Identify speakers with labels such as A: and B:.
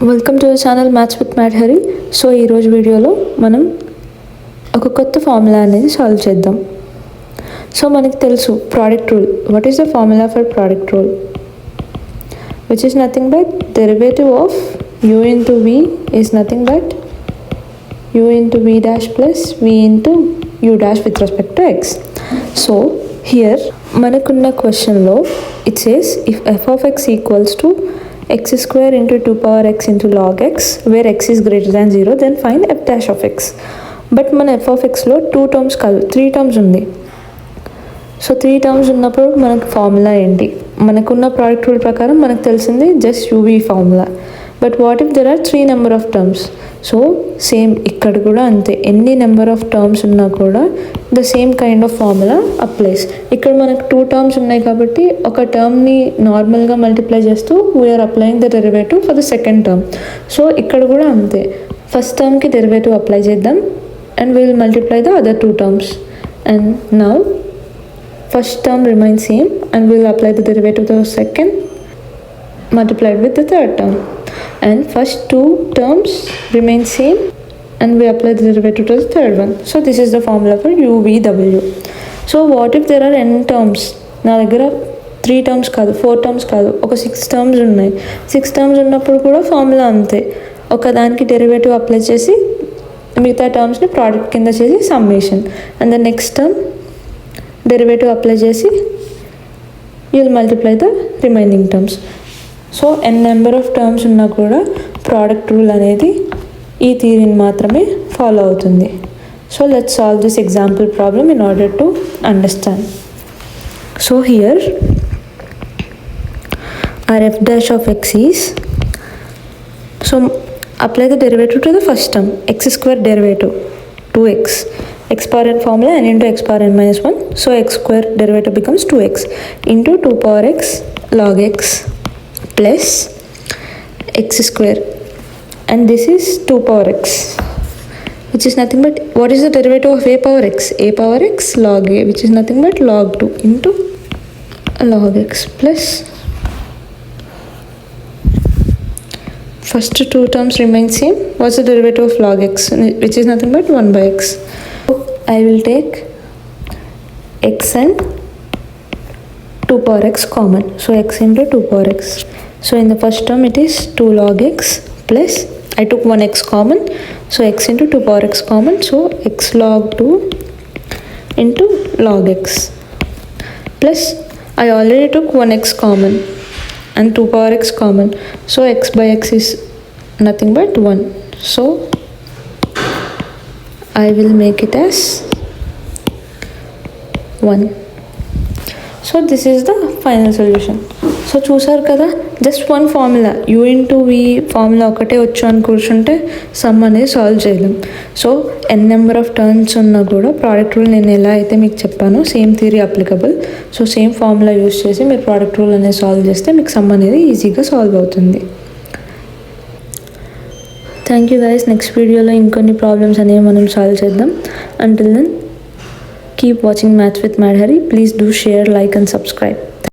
A: Welcome to the channel maths with Mat Hari. So ఈరోజు వీడియోలో మనం ఒక కొత్త ఫార్ములా అనేది సాల్వ్ చేద్దాం. సో మనకి తెలుసు product rule. What is the formula for product rule? Which is nothing but derivative of u into v is nothing but u into v dash plus v into u dash with respect to x. So here మనకున్న క్వశ్చన్లో it says if f of x equals to x square into 2 power x into log x where x is greater than 0 then find f dash of x. But మన f of xలో 2 terms కాదు 3 terms ఉంది. So 3 terms ఉన్నప్పుడు మనకు formula ఏంటి? మనకున్న product rule ప్రకారం మనకు తెలిసింది just UV formula. But what if there are 3 number of terms? So same ఇక్కడ కూడా అంతే, ఎన్ని నెంబర్ ఆఫ్ టర్మ్స్ ఉన్నా కూడా the same kind of formula applies. ఇక్కడ మనకు 2 టర్మ్స్ ఉన్నాయి కాబట్టి ఒక టర్మ్ని నార్మల్గా మల్టిప్లై చేస్తూ we are applying the derivative for the second term. So ఇక్కడ కూడా అంతే, ఫస్ట్ టర్మ్కి డెరివేటివ్ అప్లై చేద్దాం and we will multiply the other 2 terms. And now first term remains same and we will apply the derivative to the second multiplied with the third term, and first 2 terms remain same and we apply the derivative to the third one. So this is the formula for UVW. So what if there are n terms? నా దగ్గర 3 terms కాదు 4 terms కాదు ఒక 6 terms ఉన్నాయి. 6 terms ఉన్నప్పుడు కూడా formula అంతే, ఒక దానికి డెరివేటివ్ అప్లై చేసి మిగతా టర్మ్స్ని ప్రోడక్ట్ కింద చేసి summation, and the next term derivative apply చేసి you will multiply the remaining terms. So N number of terms ఉన్నా కూడా ప్రోడక్ట్ రూల్ అనేది ఈ థియరీని మాత్రమే ఫాలో అవుతుంది. So let's solve this example problem in order to understand. So here our f dash of x is, so apply the derivative to the first term, x square derivative 2x, x power n formula n into x power n minus 1, so x square derivative becomes 2x into 2 power x log x plus x square, and this is 2 power x which is nothing but what is the derivative of a power x? A power x log a which is nothing but log 2 into log x plus first 2 terms remain same. What's the derivative of log x? Which is nothing but 1 by x. I will take x and 2 power x common, so x into 2 power x. So in the first term it is 2 log x plus I took 1 x common, so x into 2 power x common, so x log 2 into log x plus I already took 1 x common and 2 power x common, so x by x is nothing but 1, so I will make it as 1. So this is the final solution. So చూసారు కదా, just 1 formula u into v formula ఒకటే వచ్చు అని కూర్చుంటే sum అనేది solve చేయలేం. So N number of turns ఉన్నా కూడా ప్రోడక్ట్ రూల్ నేను ఎలా అయితే మీకు చెప్పానో same theory applicable. So same formula use చేసి మీరు ప్రోడక్ట్ రూల్ అనేది సాల్వ్ చేస్తే మీకు సమ్ అనేది ఈజీగా సాల్వ్ అవుతుంది. Thank you guys. నెక్స్ట్ వీడియోలో ఇంకొన్ని ప్రాబ్లమ్స్ అనేవి మనం సాల్వ్ చేద్దాం. Until then keep watching maths with Mat Hari. Please do share, like and subscribe.